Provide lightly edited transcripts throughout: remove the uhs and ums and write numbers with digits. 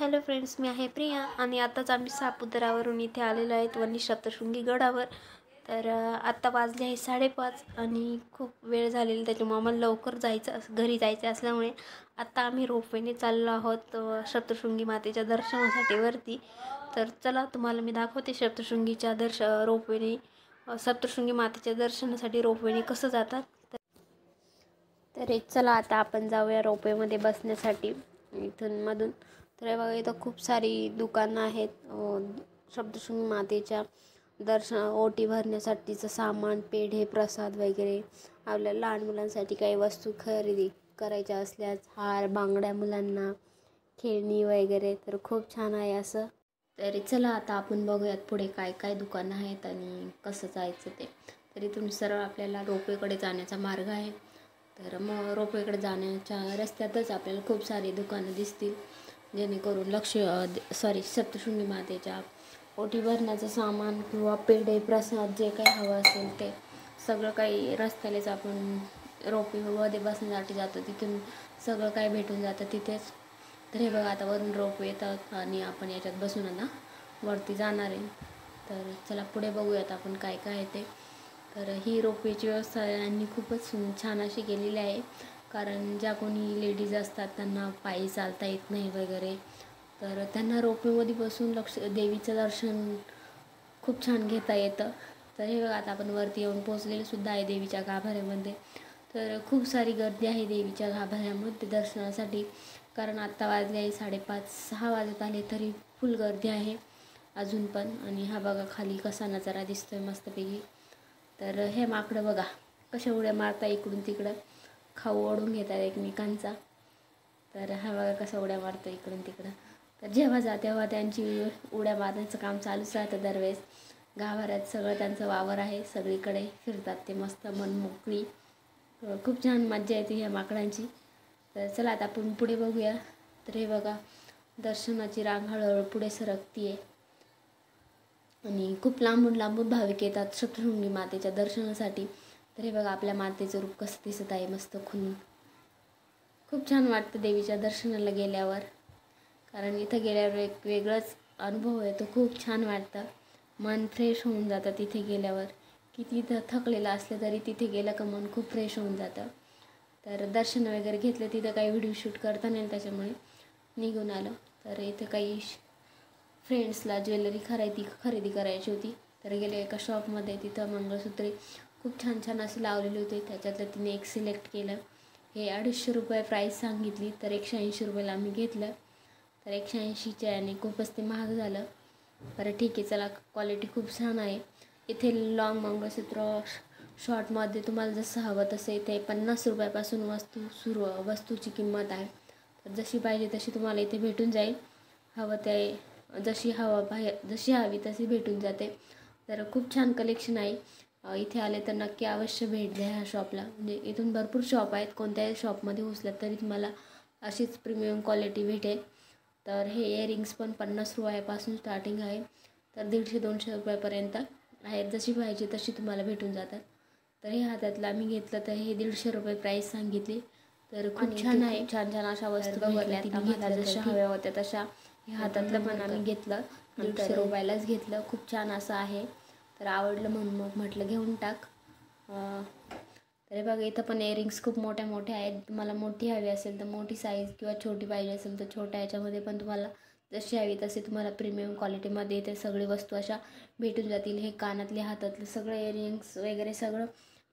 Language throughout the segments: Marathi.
हॅलो फ्रेंड्स, मी आहे प्रिया आणि आताच आम्ही सापुताऱ्यावरून इथे आलेलो आहेत वनी सप्तशृंगी गडावर। तर आत्ता वाजले आहे 5:30 आणि खूप वेळ झालेली, त्याच्यामुळे आम्हाला लवकर घरी जायचं असल्यामुळे आत्ता आम्ही रोपवेने चाललो आहोत सप्तशृंगी मातेच्या दर्शनासाठी वरती। तर चला तुम्हाला मी दाखवते सप्तशृंगीच्या रोपवेने सप्तशृंगी मातेच्या दर्शनासाठी रोपवेने कसं जातात। तर चला आता आपण जाऊया रोपवेमध्ये बसण्यासाठी इथून मधून। तर बघा इथं खूप सारी दुकानं आहेत सप्तशृंगी मातेच्या ओटी भरण्यासाठीचं सामान, पेढे, प्रसाद वगैरे। आपल्या लहान मुलांसाठी काही वस्तू खरेदी करायच्या असल्यास हार, बांगड्या, मुलांना खेळणी वगैरे, तर खूप छान आहे असं। तरी चला आता आपण बघूयात पुढे काय काय दुकानं आहेत आणि कसं जायचं ते। तर इथून सरळ आपल्याला रोपवेकडे जाण्याचा मार्ग आहे। तर मग रोपवेकडे जाण्याच्या रस्त्यातच आपल्याला खूप सारी दुकानं दिसतील, जेणेकरून सप्तशृंगी मातेच्या ओटी भरण्याचं सामान किंवा पेढे, प्रसाद जे काही हवं असेल ते सगळं काही रस्त्यालाच आपण रोपवेमध्ये बसण्यासाठी जातो, तिथून सगळं काही भेटून जातं तिथेच। तर हे बघा आता वरून रोपवे येतात आणि आपण याच्यात बसून आता वरती जाणार आहे। तर चला पुढे बघूयात आपण काय काय आहे ते। तर ही रोपवेची व्यवस्था यांनी खूपच छान अशी केलेली आहे, कारण ज्या कोणी लेडीज असतात त्यांना पायी चालता येत नाही वगैरे, तर त्यांना रोपवेमध्ये बसून देवीचं दर्शन खूप छान घेता येतं। तर हे बघा आता आपण वरती येऊन पोहोचलेलं सुद्धा आहे देवीच्या गाभाऱ्यामध्ये। तर खूप सारी गर्दी आहे देवीच्या गाभाऱ्यामध्ये दर्शनासाठी, कारण आत्ता वाजले आहे 5:30-6 वाजत आले तरी फुल गर्दी आहे अजून पण। आणि हा बघा खाली कसा नजारा दिसतोय मस्तपैकी। तर हे माकडं बघा कशा उड्या मारता इकडून तिकडं, खाऊ ओढून घेतात एकमेकांचा। तर हा बघा कसा उड्या मारतो इकडून तिकडं। तर जेव्हा जा तेव्हा त्यांची उड्या मारण्याचं काम चालूच राहतं दरवेळेस। गाभाऱ्यात सगळं त्यांचं वावर आहे, सगळीकडे फिरतात ते मस्त मनमोकळी। खूप छान मज्जा येते ह्या माकडांची। तर चला आता आपण पुढे बघूया। तर हे बघा दर्शनाची रांग हळूहळू पुढे सरकती आहे आणि खूप लांबून लांबून भाविक येतात सप्तशृंगी मातेच्या दर्शनासाठी। तर हे बघा आपल्या मातेचं रूप कसं दिसत आहे मस्त खुलून। खूप छान वाटतं देवीच्या दर्शनाला गेल्यावर, कारण इथं गेल्यावर एक वेगळाच अनुभव येतो, खूप छान वाटतं, मन फ्रेश होऊन जातं तिथे गेल्यावर। किती इथं थकलेलं असलं तरी तिथे गेलं का मन खूप फ्रेश होऊन जातं। तर दर्शन वगैरे घेतलं, तिथं काही व्हिडिओ शूट करता नाही त्याच्यामुळे निघून आलो। तर इथं काही फ्रेंड्सला ज्वेलरी खरेदी करायची होती, तर गेले एका शॉपमध्ये, तिथं मंगळसूत्रे खूप छान छान असे लावलेले होते। त्याच्यातलं तिने एक सिलेक्ट केलं, हे 250 रुपये प्राईस सांगितली, तर 180 रुपयाला आम्ही घेतलं। तर 180च्या याने खूपच ते महाग झालं, बरं ठीक आहे चला, क्वालिटी खूप छान आहे। इथे लॉंग मंगळसूत्र शॉर्टमध्ये तुम्हाला जसं हवं तसं इथे 50 रुपयापासून वस्तूची किंमत आहे। तर जशी पाहिजे तशी तुम्हाला इथे भेटून जाईल, हवं ते जशी हवी तशी भेटून जाते। तर खूप छान कलेक्शन आहे, इथे आले तर नक्की अवश्य भेट द्या ह्या शॉपला। म्हणजे इथून भरपूर शॉप आहेत, कोणत्याही शॉपमध्ये घुसलात तरी तुम्हाला अशीच प्रीमियम क्वालिटी भेटेल। तर हे इयरिंग्स पण 50 रुपयापासून स्टार्टिंग आहे, तर 150-200 रुपयापर्यंत आहेत, जशी पाहिजे तशी तुम्हाला भेटून जातात। तर हे हातातलं आम्ही घेतलं, तर हे 150 रुपये प्राईस सांगितली। तर खूप छान आहे, छान छान अशा वस्तू बघितल्या, तिने जशा हव्या होत्या तशा। हे हातातलं पण आम्ही घेतलं, 150 रुपयालाच घेतलं, खूप छान असं आहे। तर आवडलं म्हणून मग म्हटलं घेऊन टाक। तर बघा इथं पण इयरिंग्स खूप मोठ्या मोठ्या आहेत, तुम्हाला मोठी हवी असेल तर मोठी साईज, किंवा छोटी पाहिजे असेल तर छोट्या ह्याच्यामध्ये पण तुम्हाला जशी हवी तशी तुम्हाला प्रीमियम क्वालिटीमध्ये इथे सगळी वस्तू अशा भेटून जातील। हे कानातले, हातातले सगळं इयरिंग्स वगैरे सगळं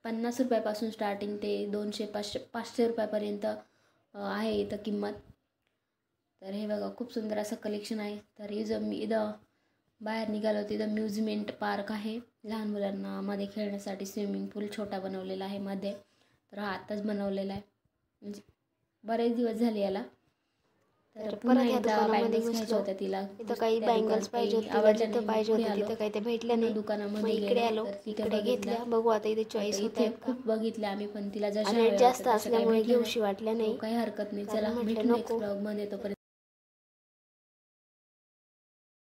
50 रुपयापासून स्टार्टिंग ते 200-500 रुपयापर्यंत आहे इथं किंमत। तर हे बघा खूप सुंदर असं कलेक्शन आहे। तर इथं बाहेर निघालो तिथं म्युझमेंट पार्क आहे, लहान मुलांना मध्ये खेळण्यासाठी स्विमिंग पूल छोटा बनवलेला आहे मध्ये। तर हा आत्ताच बनवलेला आहे, म्हणजे बरेच दिवस झाले याला। तर पुन्हा एकदा बँगल्स घ्यायच्या होत्या तिला, इथं काही बँगल्स पाहिजे होते, जिथं पाहिजे होते तिथं काही ते भेटल्या नाही, दुकानामध्ये इकडे आलो, इकडे घेतल्या। बघू आता इथे चॉईस होते, खूप बघितल्या आम्ही, पण तिला जशा रेट जास्त असल्यामुळे घेऊशी वाटल्या नाही, काही हरकत नाही। चला म्हटलं भेटू नेक्स्ट नको। ब्लॉग मध्ये, तोपर्यंत